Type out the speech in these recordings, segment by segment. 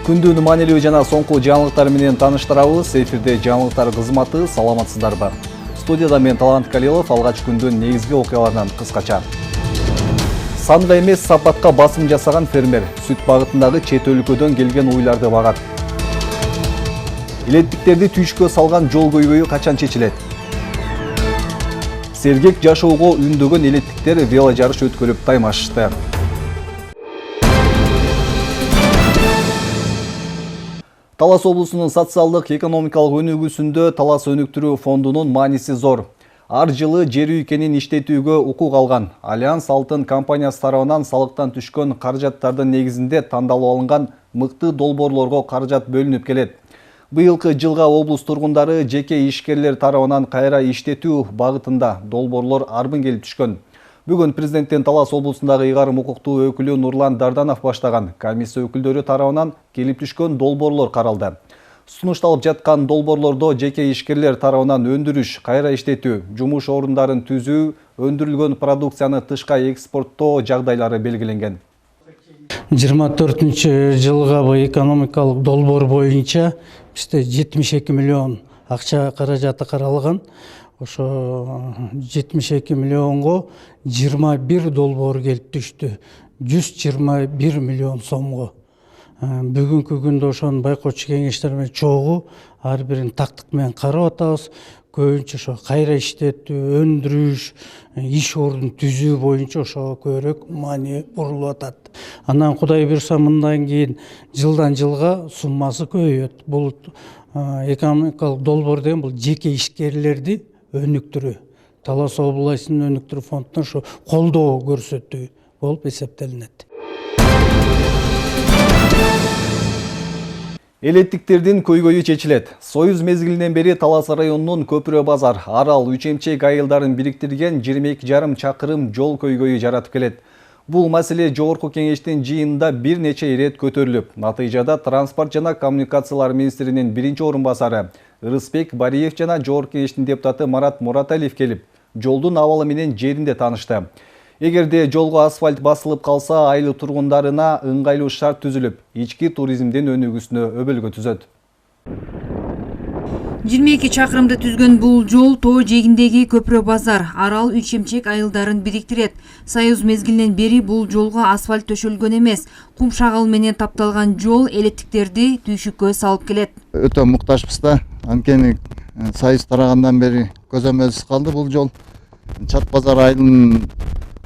Күндүн маанилүү жана соңку жаңылыктар менен тааныштырабыз. Эфирде жаңылыктар кызматы, саламатсыздарбы? Студияда мен Талант Калилов, алгач күндүн негизги окуяларынан кыскача. Санга эмес сапатка басым жасаган фермер сүт багытындагы чет өлкөдөн келген уйларды багат. Элеттиктерди түйшкө салган жол көйгөйү качан чечилет? Сергек жашоого үндөгөн элеттиктер вело жарыш өткөрүп таймашышты. Талас облусунун социалдык экономикалык өнүгүүсүндө Талас өнүктүрүү фондунун мааниси зор. Ар жылы жер үйкенин иштетүүгө укук алган Альянс Алтын компаниясы тарабынан салыктан түшкөн каражаттардын негизинде тандалып алынган мыкты долбоорлорго каражат бөлүнүп келет. Быйылкы жылга облус тургундары жеке ишкерлер тарабынан кайра иштетүү багытында долбоорлор арбын келип түшкөн. Бүгүн президенттин Талас облусундагы ыйгарым укуктуу өкүлү Нурлан Дарданов баштаган комиссия өкүлдөрү тарабынан келип түшкөн долбоорлор каралды. Сунушталып жаткан долбоорлордо жеке ишкерлер тарабынан өндүрүш, кайра иштетүү, жумуш орундарын түзүү, өндүрүлгөн продукцияны тышка экспорттоо жагдайлары белгиленген. 24-жылга экономикалык долбоор боюнча бизде 72 миллион акча каражаты каралган. Ошо 72 миллионго 21 долбоор келип түштү. 121 миллион сомго. Бүгүнкү күндө ошонун байкоочу кеңештер менен чогуу ар бирин тактык менен карап атабыз. Көбүнчө ошо кайра иштетүү, өндүрүш, иш ордун түзүү боюнча ошого көбүрөөк маани бурулуп атат. Анан Кудай буйруса мындан кийин жылдан жылга суммасы көбөйөт. Бул экономикалык долбоор деген бул жеке ишкерлерди өнүктүрүү. Талас областынын өнүктүрүү фондунан ошо колдоо көрсөтүү болуп эсептелинет. Элеттиктердин көйгөйү чечилет. Союз мезгилинен бери Талас районунун Көпүрө базар, Арал, Үчемчек айылдарын бириктирген 22,5 чакырым жол көйгөйү жаратып келет. Бул маселе жогорку кеңештин жыйынында бир нече ирет көтөрүлүп, натыйжада транспорт жана коммуникациялар министринин биринчи орун басары Рыспек Бариев жана жогорку кеңештин депутаты Марат Мураталиев келип, жолдун абалы менен жеринде таанышты. Эгерде жолго асфальт басылып калса, айыл тургундарына ыңгайлуу шарт түзүлүп, ички туризмдин өнүгүүсүнө өбөлгө түзөт. 22 чакырымды түзгөн бул жол тоо жээгиндеги Көпүрө базар, Арал, Үчемчек айылдарын бириктирет. Союз мезгилинен бери бул жолго асфальт төшөлгөн эмес, кум шагыл менен тапталган жол элеттиктерди түйшүккө салып келет. Өтө муктажбыз да, анткени Союз тарагандан бери көзөмөлсүз калды бул жол. Чат базар айылын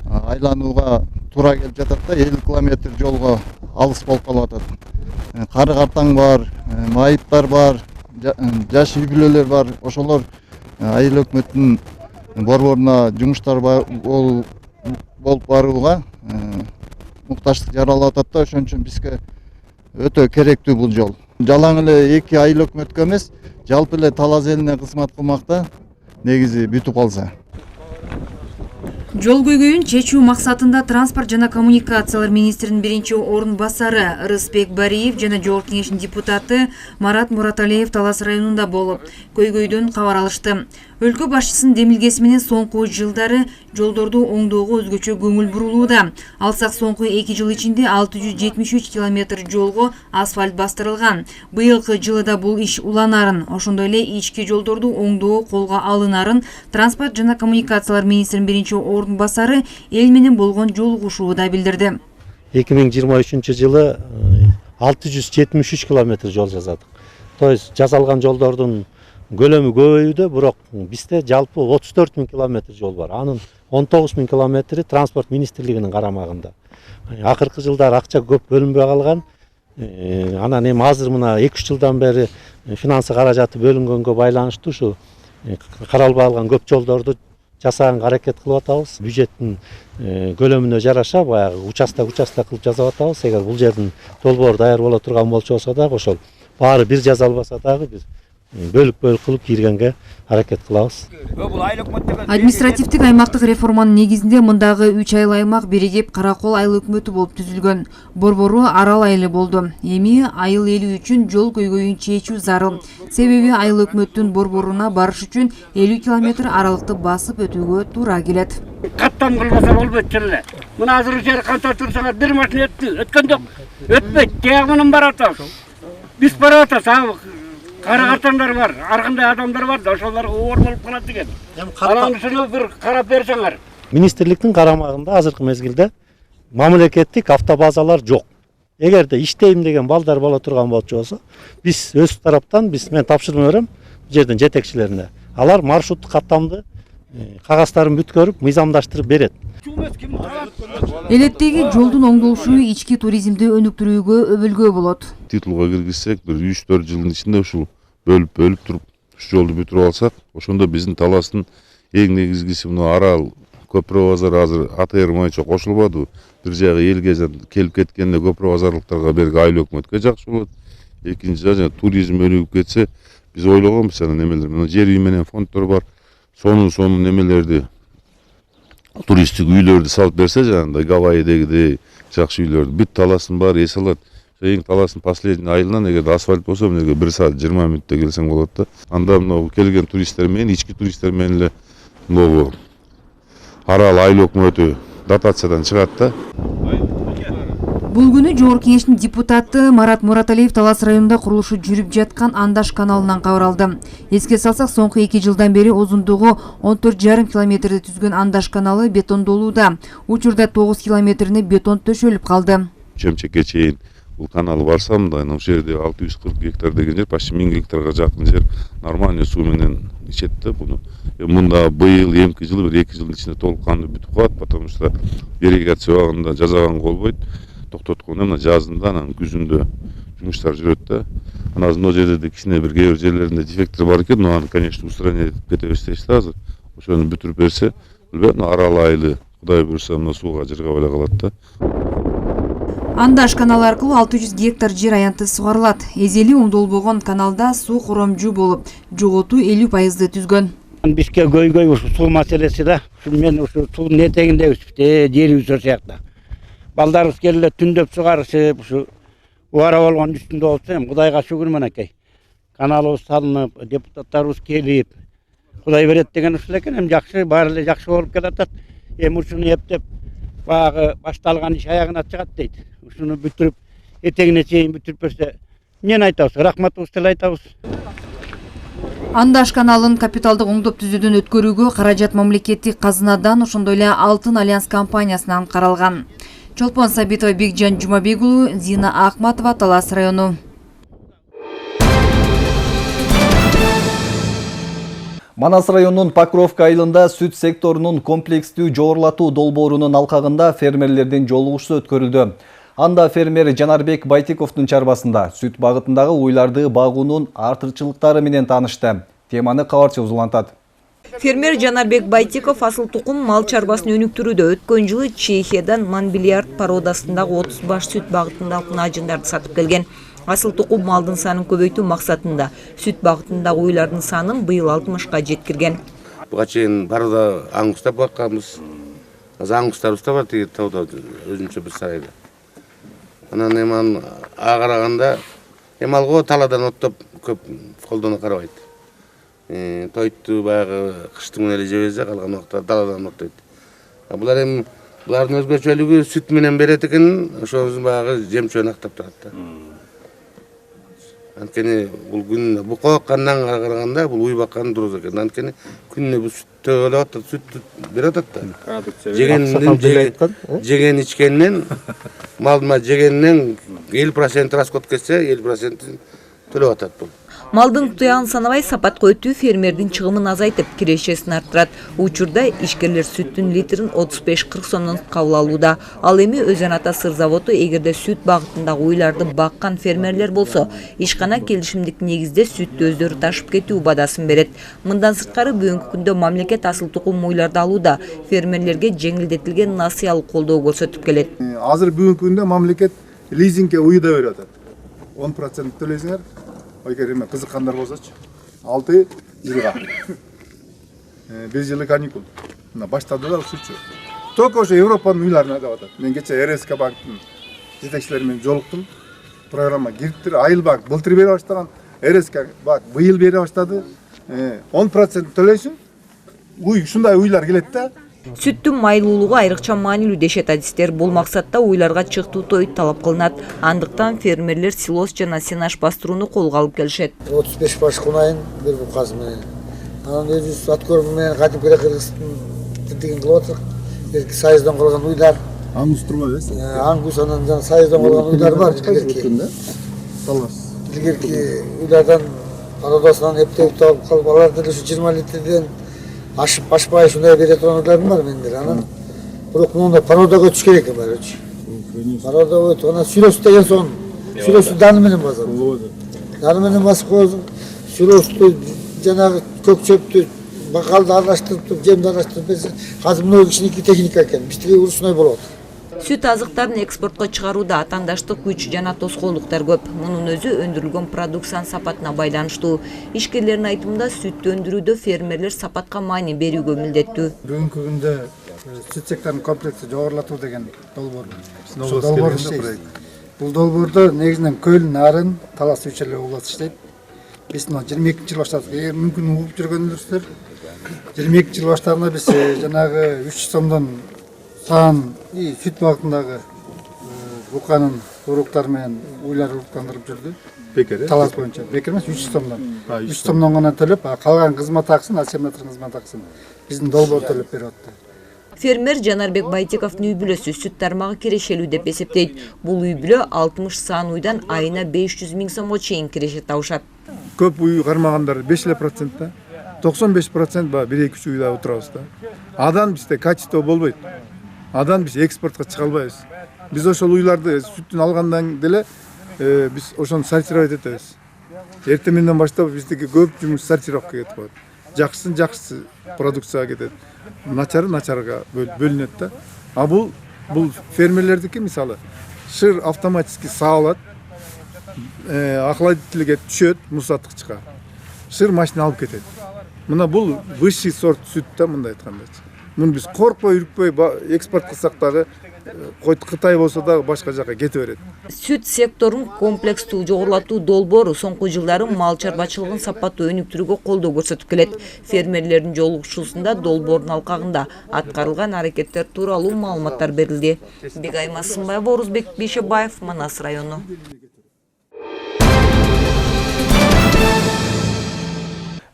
айланууга туура келип жатат да, 50 километр жолго алыс болуп калып атат. Кары картаң бар, майыптар бар, жаш үй бүлөлөр бар. Ошолор айыл өкмөттүн борборуна жумуштар болуп барууга муктаждык жаралып атат да, ошон үчүн бизге өтө керектүү бул жол. Жалаң эле эки айыл өкмөткө эмес, жалпы эле Талас элине кызмат кылмакта негизи бүтүп калса. Жол көйгөйүн чечүү максатында транспорт жана коммуникациялар министринин биринчи орун басары Рыспек Бариев жана жогорку кеңештин депутаты Марат Мураталиев Талас районунда болуп, көйгөйдөн кабар алышты. Өлкө башчысынын демилгеси менен соңку жылдары жолдорду оңдоого өзгөчө көңүл бурулууда. Алсак соңку 2 жыл ичинде 673 километр жолго асфальт бастырылган. Быйылкы жылда бул иш уланарын, ошондой эле ички жолдорду оңдоо колго алынарын транспорт жана коммуникациялар министринин биринчи орун басары эл менен болгон жолугушууда билдирди. 2023 жылы 673 километр жол жасадык. То есть жасалган жолдордун көлөмү көбөйүүдө, бирок бизде жалпы 34 000 километр жол бар. Анын 19 000 километри транспорт министрлигинин карамагында. Акыркы жылдары акча көп бөлүнбөй калган. Анан эми азыр мына 2-3 жылдан бери финансы каражаты бөлүнгөнгө байланыштуу ушу каралбай калган көп жолдорду жасаганга аракет кылып атабыз. Бюджеттин көлөмүнө жараша баягы участок кылып жасап атабыз. Эгер бул жердин долбоор даяр боло турган болчу болсо дагы ошол баары бир жазалбаса дагы биз бөлүк кылып киргенге аракет кылабыз. Административдик аймактык реформанын негизинде мындагы 3 айыл аймак биригип Каракол айыл өкмөтү болуп түзүлгөн. Борбору Арал айылы болду. Эми айыл эли үчүн жол көйгөйүн чечүү зарыл. Себеби айыл өкмөттүн борборуна барыш үчүн 50 километр аралыкты басып өтүүгө туура келет. Каттан кылбаса болбойт эле. Мына азыр жер канта турсаңар бир машина өткөн жок. Өтпөйт. Тияк менен баратабыз. Biz para atasa kara kartanlar var. Arkanda adamlar var da ошолорго оор болуп калат экен. Анысını bir karap berseňer. Министрликтин карамагында азыркы мезгилде мамлекеттик автобазалар жок. Эгерде иштейм деген балдар боло турган болчу болсо, биз өз тараптан мен тапшырма берем бул жердин жетекчилерине. Алар маршруттук каттамды кагаздарын бүткөрүп, мыйзамдаштырып берет. Элеттеги жолдун оңдолушу ички туризмди өнүктүрүүгө өбөлгө болот. Титулга киргизсек, бир 3-4 жылдын ичинде ушул бөлүп туруп ушу жолду бүтүрүп алсак, ошондо биздин таластын эң негизгиси мына арал көпүрө базары азыр АТР боюнча кошулбады. Бир жагы элге келип кеткенде көпүрө базарлыктарга берги айыл өкмөткө жакшы болот. Экинчи жагы туризм өнүгүп кетсе, биз ойлогонбуз анан немелер. Мына жер үй менен фонддор бар. Сонун немелерди туристтик үйлөрдү салып берсе, жанагындай Гавайидегидей жакшы үйлөрдү бүт таластын баары эс алат. Эң таластын последний айылынан эгерде асфальт болсо, мына 1 саат 20 мүнөттө келсең болот да. Анда мына келген туристтер менен, ички туристтер менен эле могу арал айыл өкмөтү дотациядан чыгат да. Бул күнү Жогорку Кеңештин депутаты Марат Мураталиев Талас районунда курулушу жүрүп жаткан Андаш каналынан кабар алды. Эске салсак, соңку 2 жылдан бери узундугу 14,5 километрди түзгөн Андаш каналы бетондолууда. Учурда 9 километрине бетон төшөлүп калды. Чемчекке чейин бул канал барса, мындай ошол жерде 640 гектар деген жер, почти 1000 гектарга жакын жер нормальный суу менен ичет да буну. Мында быйыл эмки жылы бир 2 жылдын ичинде толук кандуу бүтүп калат, потому что ирригация убагында жазаганга болбойт. Токтоткондо мына жазында, анан күзүндө жумуштар жүрөт да. Анан мына жерде кичине бир кээ бир жерлеринде дефекттер бар экен, аны конечно устранять этип кетебиз дейбиз азыр. Ошону бүтүрүп берсе, билбейм, арал айылы Кудай буйрса мына сууга жыргап эле калат да. Андаш каналы аркылуу 600 гектар жер аянты сугарылат. Эзели оңдолбогон каналда суу коромжу болуп, жоготуу 50% түзгөн. Бизге көйгөй ушу суу маселеси да. Мен ушу суунун этегиндеги жерибиз ошол жакта. Балдарыбыз келе түндөп сугарышып, ушу убара болгон үстүндө болсо, Кудайга шүгүр менекей. Каналыбыз салынып, депутаттарыбыз келип, Кудай берет деген ушул экен, эми жакшы, баары эле жакшы болуп келатат. Эми ушуну эптеп, баягы башталган иш аягына чыгат дейт. Ушуну бүтүрүп, этегине чейин бүтүрүп берсе, эмнени айтабыз? Рахматыбызды эле айтабыз. Андаш каналын капиталдык оңдоп түзүүдөн өткөрүүгө каражат мамлекеттик казынадан, ошондой эле Алтын Альянс компаниясынан каралган. Чолпон Сабитова, Бекжан Жумабек уулу, Зина Ахматова, Талас району. Манас районунун Покровка айылында сүт секторунун комплекстүү жогорулатуу долбоорунун алкагында фермерлердин жолугушуу өткөрүлдү. Анда фермер Жанарбек Байтиковдун чарбасында сүт багытындагы уйларды багуунун артыкчылыктары менен таанышты. Теманы кабарчы узулантат. Фермер Жанарбек Байтиков асыл тукум мал чарбасын өнүктүрүүдө өткөн жылы Чехиядан Манбилиард породасындагы 30 баш сүт багытындагы ажындарды сатып келген. Асыл тукум малдын санын көбөйтүү максатында сүт багытындагы уйлардын санын быйыл 60ка жеткирген. Буга чейин барда аң устап бакканбыз. Азыр аң устарыбыз да бар тиги тауда өзүнчө бир сарайда. Анан эми ага караганда алго таладан оттоп көп колдоно карабайт. Тойту баягы кыштын эле жебесе калган убакта таладан оттойт. Булар эми булардын өзгөчөлүгү сүт менен берет экен, ошону баягы жемчөөнү актап турат да. Анткени бул күнүнө бука баккандан караганда бул уй баккан дурус экен. Анткени күнүнө бул сүттө эле атат, сүт берет атат да. Жеген ичкеннен, малдыма жегеннен 50% расход кетсе, 50% төлөп атат бул. Малдын туян санабай сапатка өтүү фермердин чыгымын азайтып, кирешесин арттырат. Учурда ишкерлер сүттүн литрин 35-40 сомдон кабыл алууда. Ал эми Өзөн ата сыр заводу эгерде сүт багытындагы уйларды баккан фермерлер болсо, ишкана келишимдик негизде сүттү өздөрү ташып кетүү убадасын берет. Мындан сырткары бүгүнкү күндө мамлекет асыл тукум уйларды алууда, фермерлерге жеңилдетилген насыялык колдоо көрсөтүп келет. Азыр бүгүнкү күндө мамлекет лизингге уй да берип атат. 10% төлөйсүңөр. Эгер эме кызыккандар болсочу 6 жылга 1 жылы каникул мына баштады да сүтчү. Только ошо Европанын уйларын айдап атат. Мен кече РСК банктын жетекчилери менен жолуктум. Программа кириптир, айыл банк былтыр бере баштаган, РСК банк быйыл бере баштады. 10% төлөйсүң. Уй ушундай уйлар келет да. Сүттүн майлуулугу айрыкча маанилүү дешет адистер. Бул максатта уйларга чыктуу той талап кылынат. Андыктан фермерлер силос жана сенаж бастырууну колго алып келишет. 35 баш кунайын бир букасы менен. Анан өзүбүз ат көрмө менен кайтып келе кыргыздын тиртигин кылып атырк. Сайыздан калган уйлар. Аңгус турбайбы? Аңгус анан жана сайыздан калган уйлар бар. Илгерки уйлардан пародасынан эптеп таап калып алар деле ушу 20 литрден ашпай ушундай бере турган уйларым бар менде. Анан бирок мындай пародага өтүш керек экен баары. Пародага өтүп анан сүлөс деген сон. Сүлөсү даны менен басат. Даны менен басып коесуң. Сүлөстү жанагы көк чөптү бакалды аралаштырып, жемди аралаштырып берсе, азыр мына кичинекей техника экен. Биздиги урушуной болот. Сүт азыктарын экспортко чыгарууда атаандаштык күч жана тоскоолдуктар көп. Мунун өзү өндүрүлгөн продукциянын сапатына байланыштуу. Ишкерлердин айтымында сүттү өндүрүүдө фермерлер сапатка маани берүүгө милдеттүү. Бүгүнкү күндө сүт секторунун комплекси жогорулатуу деген долбоор. Долбоор иштейбиз. Бул долбоордо негизинен көл, нарын, талас үчөлө улат иштейт. Биз 22-жыл баштадык. Эгер мүмкүн угуп жүргөнүңүздөр 22 жыл баштаганда биз жанагы 3 сомдон саан сүт багытындагы буканын уруктары менен уйлар уруктандырып жүрдү. Бекер, Талас боюнча. Бекер эмес, 3 сомдон. 3 сомдон гана төлөп, калган кызмат акысын, асемблер кызмат акысын биздин долбоор төлөп берип атты. Фермер Жанарбек Байтековдун үй бүлөсү сүт тармагы кирешелүү деп эсептейт. Бул үй бүлө 60 саан уйдан айына 500 миң сомго чейин киреше табышат. Көп уй кармагандар 5%, 95% ба 1-2 уйда отурабыз да. Адан бизде качество болбойт. Адан биз экспортко чыга албайбыз. Биз ошол уйларды сүттүн алгандан деле биз ошону сортировать этебиз. Эртеменден баштап биздики көп жумуш сортировкага кетип калат. Жакшысын жакшысы продукцияга кетет. Начары начарга бөлүнөт да. А бул фермерлердики мисалы шыр автоматически саалат. Охладительге түшөт, мусаттыкчыга. Шыр машина алып кетет. Мына бул высший сорт сүт да, мындай айткандачы. Муну биз коркпой, үркпөй экспорт кылсак дагы Кытай болсо да башка жака кете берет. Сүт секторун комплекстүү жогорулатуу долбоору соңку жылдары мал чарбачылыгын сапаттуу өнүктүрүүгө колдоо көрсөтүп келет. Фермерлердин жолугушуусунда долбоордун алкагында аткарылган аракеттер тууралуу маалыматтар берилди. Бегай Масымбаева, Орузбек Бейшебаев, Манас району.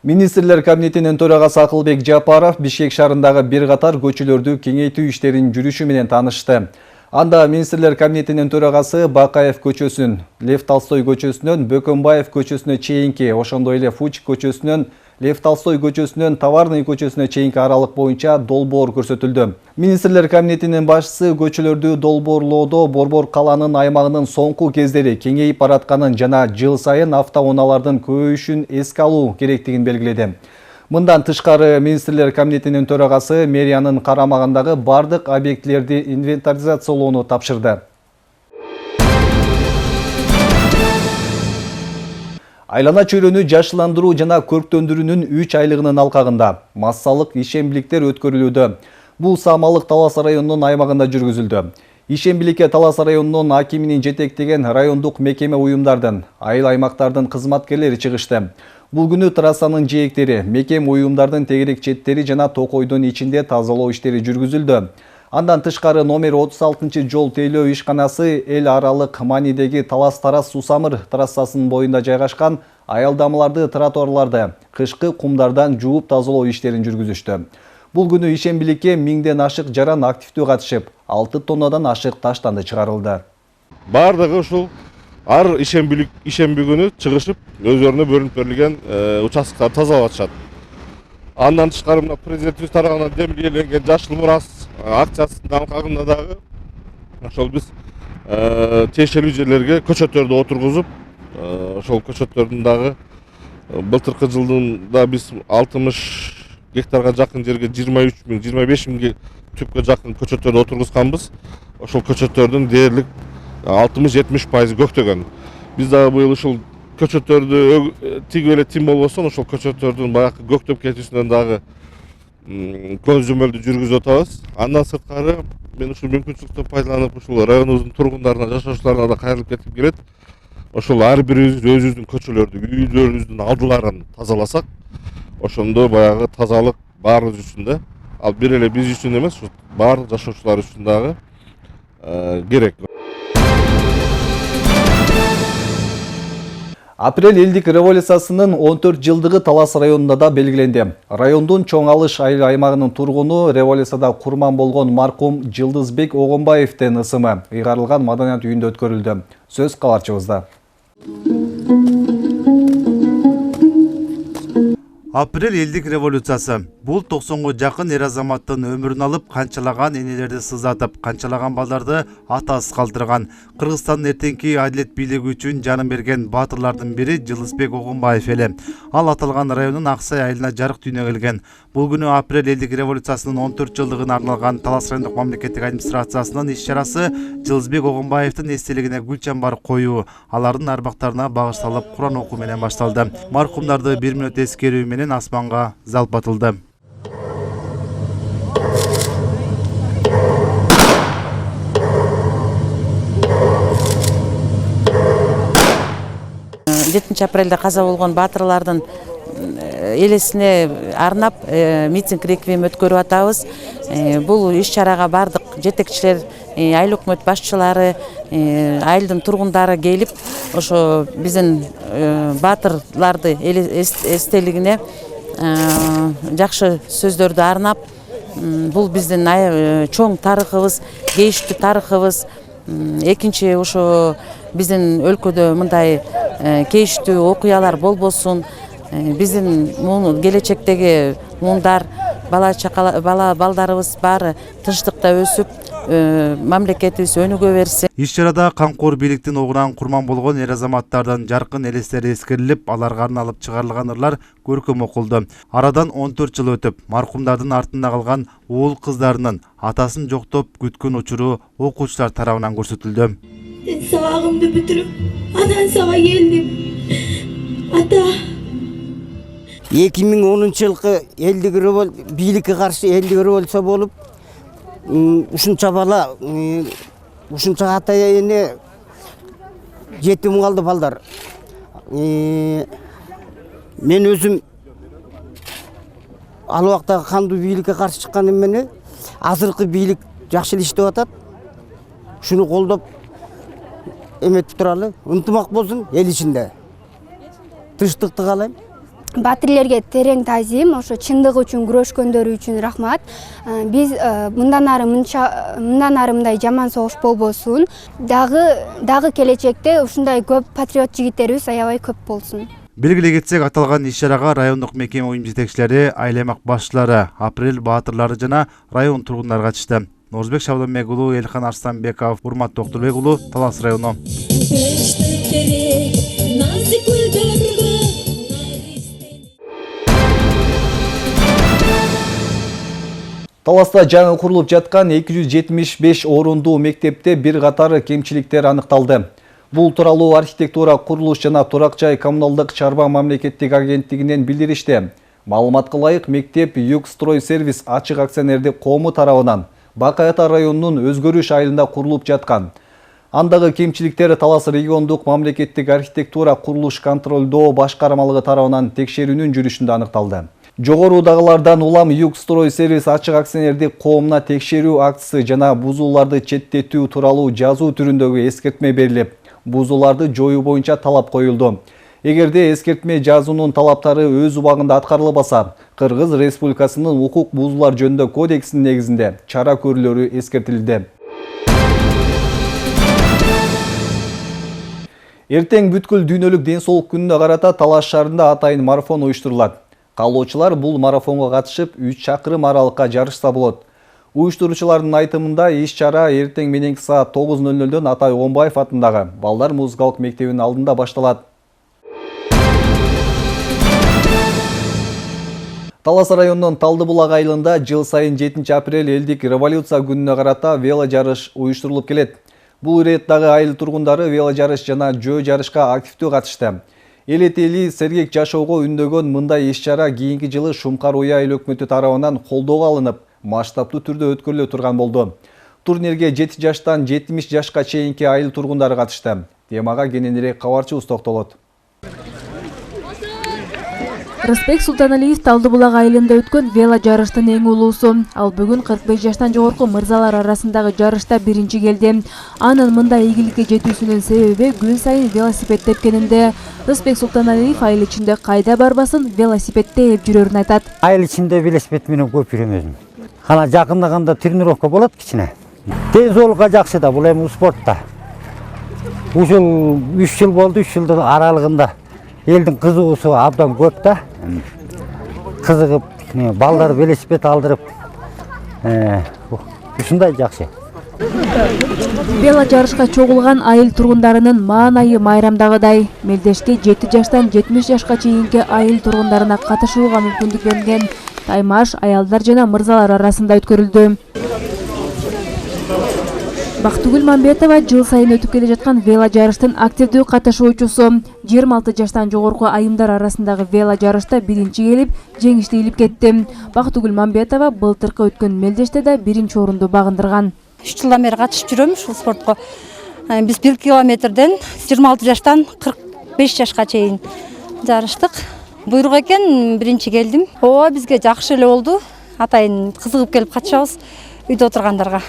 Министрлер кабинетинин төрагасы Акылбек Жапаров Бишкек шаарындагы бир катар көчөлөрдү кеңейтүү иштеринин жүрүшү менен таанышты. Анда министрлер кабинетинин төрагасы Бакаев көчөсүнөн, Лев Толстой көчөсүнөн Бөкөнбаев көчөсүнө чейинки, ошондой эле Фучик көчөсүнөн Лев Толстой көчөсүнөн Товарный көчөсүнө чейинки аралык боюнча долбоор көрсөтүлдү. Министрлер кабинетинин башчысы көчөлөрдү долбоорлоодо Борбор калаанын аймагынын соңку кездери кеңейип баратканын жана жыл сайын автоунаалардын көбөйүшүн эске алуу керектигин белгиледи. Мындан тышкары министрлер кабинетинин төрагасы мэриянын карамагындагы бардык объектилерди инвентаризациялоону тапшырды. Айлана чөйрөнү жашыландыруу жана көрктөндүрүүнүн 3 айлыгынын алкагында массалык ишембиликтер өткөрүлүүдө. Бул Самалык Талас районунун аймагында жүргүзүлдү. Ишембиликке Талас районунун акиминин жетектеген райондук мекеме уюмдардын, айыл аймактардын кызматкерлери чыгышты. Бул күнү трассанын жээктери, мекеме уюмдардын тегерек четтери жана токойдун ичинде тазалоо иштери жүргүзүлдү. Андан тышкары номер 36 жол тейлөө ишканасы эл аралык маанидеги Талас-Тарас Сусамыр трассасынын боюнда жайгашкан аялдамаларды, тротуарларды кышкы кумдардан жууп тазалоо иштерин жүргүзүштү. Бул күнү ишембиликке 1000ден ашык жаран активдүү катышып, 6 тоннадан ашык таштанды чыгарылды. Бардыгы ушул ар ишемби күнү чыгышып, өздөрүнө бөлүнүп берилген участкаларды тазалап атышат. Андан тышкары мына президентибиз тарабынан демилгеленген жашыл мурас акциясынын алкагында дагы ошол биз тиешелүү жерлерге көчөттөрдү отургузуп, ошол көчөттөрдүн дагы былтыркы жылдында биз 60 гектарга жакын жерге 23.000-25 миң түпкө жакын көчөттөрдү отургузганбыз. Ошол көчөттөрдүн дээрлик 60-70% көктөгөн. Биз дагы быйыл ушул көчөттөрдү тигип эле тим болбосо, ошол көчөттөрдүн баягы көктөп кетүүсүнөн дагы көзөмөлдү жүргүзүп атабыз. Андан сырткары мен ушул мүмкүнчүлүктөн пайдаланып ушул районубуздун тургундарына, жашоочуларына да кайрылып кетким келет. Ошол ар бирибиз өзүбүздүн көчөлөрдү, үйлөрүбүздүн алдыларын тазаласак, ошондо баягы тазалык баарыбыз үчүн да Ал бир эле биз үчүн эмес, баардык жашоочулар үчүн дагы керек. Апрель элдик революциясынын 14 жылдыгы Талас районунда да белгиленди. Райондун Чоң Алыш айыл аймагынын тургуну революцияда курман болгон маркум Жылдызбек Огонбаевдин ысымы ыйгарылган маданият үйүндө өткөрүлдү. Сөз кабарчыбызда. Апрель элдик революциясы. Бул 90га жакын эр азаматтын өмүрүн алып, канчалаган энелерди сыздатып, канчалаган балдарды атасыз калтырган. Кыргызстандын эртеңки адилет бийлиги үчүн жанын берген баатырлардын бири Жылдызбек Огонбаев эле. Ал аталган райондун Аксай айылына жарык дүйнөгө келген. Бул күнү Апрель элдик революциясынын 14 жылдыгына арналган Талас райондук мамлекеттик администрациясынын иш-чарасы Жылдызбек Огонбаевдин эстелигине гүл чамбар коюу, алардын арбактарына багышталып Куран окуу менен башталды. Маркумдарды 1 мүнөт эскерүү менен асманга залп атылды. Апрелде каза болгон баатырлардын элесине арнап митинг реквием өткөрүп атабыз. Бул иш-чарага бардык жетекчилер, айыл өкмөт башчылары, айылдын тургундары келип, ошо биздин баатырларды эстелигине жакшы сөздөрдү арнап, бул биздин чоң тарыхыбыз, кейиштүү тарыхыбыз. Экинчи ошо биздин өлкөдө мындай кейиштүү окуялар болбосун, биздин келечектеги муундар, балдарыбыз баары тынчтыкта өсүп, мамлекетибиз өнүгө берсин. Иш-чарада камкор бийликтин огунан курман болгон эр азаматтардын жаркын элестери эскерилип, аларга арналып чыгарылган ырлар көркөм окулду. Арадан 14 жыл өтүп, маркумдардын артында калган уул кыздарынын атасын жоктоп күткөн учуру окуучулар тарабынан көрсөтүлдү. Сабагымды бүтүрүп, анан сага келдим. Ата 2010 жылкы бийликке каршы элдик революция болуп, ушунча бала, ушунча ата эне жетим калды балдар. Мен өзүм ал убакта кандуу бийликке каршы чыкканым менен азыркы бийлик жакшы иштеп атат. Ушуну колдоп эметип туралы, ынтымак болсун эл ичинде. Тынчтыкты каалайм. Баатырлерге терең таазим, ошо чындык үчүн күрөшкөндөрү үчүн рахмат. Биз мындан ары мындай жаман согуш болбосун. Дагы келечекте ушундай көп патриот жигиттерибиз аябай көп болсун. Белгилей кетсек, аталган иш-чарага райондук мекеме уюм жетекчилери, айыл аймак башчылары, Апрель баатырлары жана район тургундары катышты. Норузбек Шабданбек уулу, Элхан Арстанбеков, Урмат Токтурбек уулу, Талас району. Таласта жаңы курулуп жаткан 275 орундуу мектепте бир катар кемчиликтер аныкталды. Бул тууралуу архитектура, курулуш жана турак жай коммуналдык чарба мамлекеттик агенттигинен билдиришти. Маалыматка ылайык, мектеп Югстройсервис ачык акционердик коому тарабынан Бакай Ата районунун Өзгөрүш айылында курулуп жаткан. Андагы кемчиликтер Талас региондук мамлекеттик архитектура, курулуш контролдоо башкармалыгы тарабынан текшерүүнүн жүрүшүндө аныкталды. Жогорудагылардан улам Югстройсервис ачык акционердик коомуна текшерүү актысы жана бузууларды четтетүү тууралуу жазуу түрүндөгү эскертме берилип, бузууларды жоюу боюнча талап коюлду. Эгерде эскертме жазуунун талаптары өз убагында аткарылбаса, Кыргыз Республикасынын укук бузуулар жөнүндө кодексинин негизинде чара көрүлөрү эскертилди. Эртең бүткүл дүйнөлүк ден соолук күнүнө карата Талас шаарында атайын марафон уюштурулат. Каалоочулар бул марафонго катышып 3 чакырым аралыкка жарышса болот. Уюштуруучулардын айтымында иш-чара эртең мененки саат 9:00дөн Атай Огонбаев атындагы балдар музыкалык мектебинин алдында башталат. Талас районунун Талдыбулак айылында жыл сайын 7 апрель элдик революция күнүнө карата вело жарыш уюштурулуп келет. Бул иреттагы айыл тургундары вело жарыш жана жөө жарышка активдүү катышты. Эл этели сергек жашоого үндөгөн мындай иш-чара кийинки жылы Шумкар Уя айыл өкмөтү тарабынан колдоого алынып, масштабтуу түрдө өткөрүлө турган болду. Турнирге 7 жаштан 70 жашка чейинки айыл тургундары катышты. Темага кененирээк кабарчыбыз токтолот. Рысбек Султаналиев Талдыбулак айылында өткөн вело жарыштын эң улуусу. Ал бүгүн 45 жаштан жогорку мырзалар арасындагы жарышта биринчи келди. Анын мындай ийгиликке жетүүсүнүн себеби күн сайын велосипед тепкенинде. Рысбек Султаналиев айыл ичинде кайда барбасын велосипедде эп жүрөрүн айтат. Айыл ичинде велосипед менен көп жүрөм өзүм. Кана жакындаганда тренировка болот кичине. Ден соолукка жакшы да, бул эми спортта. Ушул 3 жыл болду, 3 жылдын аралыгында элдин кызыгуусу абдан көп да. Кызыгып, балдар велосипед алдырып, ушундай жакшы. Вело жарышка чогулган айыл тургундарынын маанайы майрамдагыдай. Мелдешке 7 жаштан 70 жашка чейинки айыл тургундарына катышууга мүмкүндүк берилген. Таймаш аялдар жана мырзалар арасында өткөрүлдү. Бактыгүл Мамбетова жыл сайын өтүп келе жаткан вело жарыштын активдүү катышуучусу. 26 жаштан жогорку айымдар арасындагы вело жарышта биринчи келип, жеңиштүү илип кетти. Бактыгүл Мамбетова былтыркы өткөн мелдеште да биринчи орунду багындырган. 3 жылдан бери катышып жүрөм ушул спортко. Биз 1 километрден 26 жаштан 45 жашка чейин жарыштык. Буйрук экен, биринчи келдим. Ооба, бизге жакшы эле болду. Атайын кызыгып келип катышабыз үйдө отургандарга.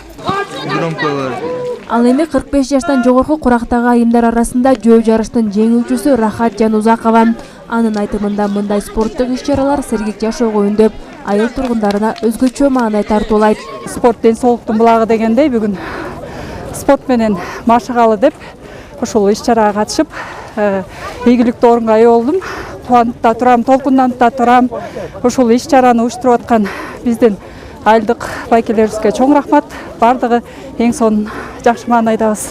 Ал эми 45 жаштан жогорку курактагы айымдар арасында жөө жарыштын жеңүүчүсү Рахат Жанузакова. Анын айтымында мындай спорттук иш-чаралар сергек жашоого үндөп, айыл тургундарына өзгөчө маанай тартуулайт. Спорт ден соолуктун булагы дегендей бүгүн спорт менен машыгалы деп ушул иш-чарага катышып, ийгиликтүү орунга ээ болдум. Кубанып да турам, толкунданып да турам. Ушул иш-чараны уюштуруп аткан биздин айылдык байкелерибизге чоң рахмат. Бардыгы эң сонун жакшы маанайдабыз.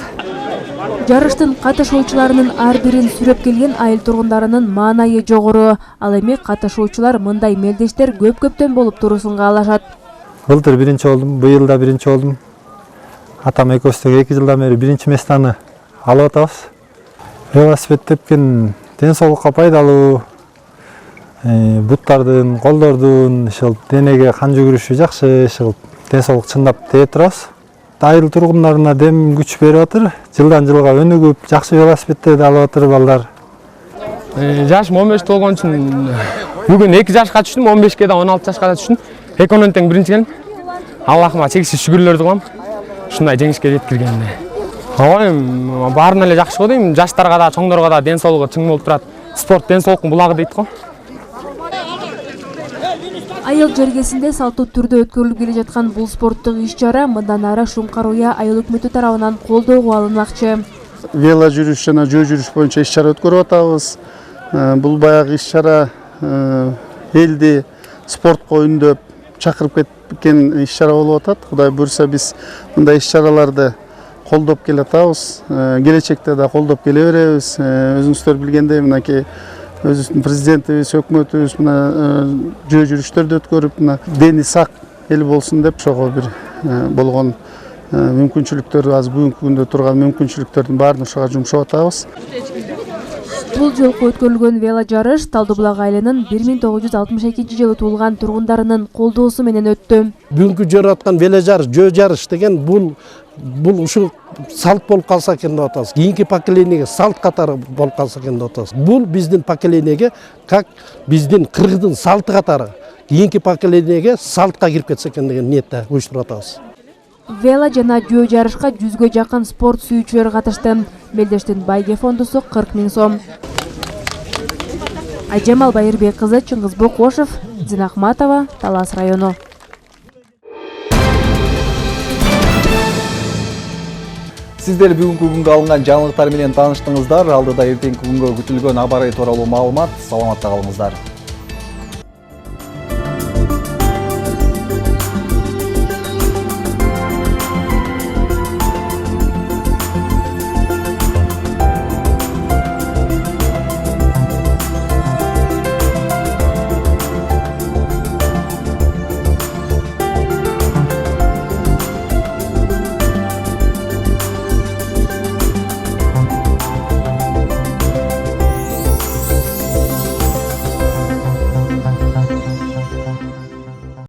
Жарыштын катышуучуларынын ар бирин сүрөп келген айыл тургундарынын маанайы жогору. Ал эми катышуучулар мындай мелдештер көп-көптөн болуп туруусун каалашат. Былтыр биринчи болдум, быйыл да биринчи болдум. Атам экөөбүз 2 жылдан бери биринчи местаны алып атабыз. Велосипед тепкен ден соолукка пайдалуу. Буттардын, колдордун, ушул денеге кан жүгүрүшү жакшы, ушул ден соолук чындап тээ турабыз. Айыл тургундарына дем күч берип атыр. Жылдан жылга өнүгүп, жакшы велосипедтерди алып атыр балдар. Жашым 15 болгон үчүн бүгүн 2 жашка түштүм, 15ке да 16 жашка да түштүм. Экөөнөн тең биринчи келдим. Аллахыма чексиз шүгүрлөрдү кылам. Ушундай жеңишке жеткиргенине. Ооба, баарына эле жакшы го дейм. Жаштарга да, чоңдорго да ден соолугу чың болуп турат. Спорт ден соолуктун булагы дейт го. Айыл жергесинде салттуу түрдө өткөрүлүп келе жаткан бул спорттук иш-чара мындан ары Шумкар Уя айыл өкмөтү тарабынан колдоого алынмакчы. Вело жүрүш жана жөө жүрүш боюнча иш-чара өткөрүп атабыз. Бул баягы иш-чара элди спортко үндөп чакырып кеткен иш-чара болуп атат. Кудай буйрса биз мындай иш-чараларды колдоп келе атабыз. Келечекте да колдоп келе беребиз. Өзүңүздөр билгендей мынакей өзүбүздүн президентибиз, өкмөтүбүз мына жөө жүрүштөрдү өткөрүп, мына дени сак эл болсун деп ошого бир болгон мүмкүнчүлүктөр, азыр бүгүнкү күндө турган мүмкүнчүлүктөрдүн баарын ошого жумшап атабыз. Бул жолку өткөрүлгөн вело жарыш Талдыбулак айылынын 1962-жылы туулган тургундарынын колдоосу менен өттү. Бүгүнкү жүрүп аткан вело жарыш, жөө жарыш деген бул ушул салт болуп калса экен деп атабыз. Кийинки поколениеге салт катары болуп калса экен деп атабыз. Бул биздин поколениеге, как биздин кыргыздын салты катары кийинки поколениеге салтка кирип кетсе экен деген ниетте уюштуруп атабыз. Вело жана жөө жарышка 100гө жакын спорт сүйүүчүлөр катышты. Мелдештин байге фондусу 40 000 сом. Айжамал Байырбек кызы, Чыңгыз Бокошев, Зинахматова, Талас району. Сиздер бүгүнкү күнгө алынган жаңылыктар менен тааныштыңыздар. Алдыда эртеңки күнгө күтүлгөн абар тууралуу маалымат. Саламатта калыңыздар.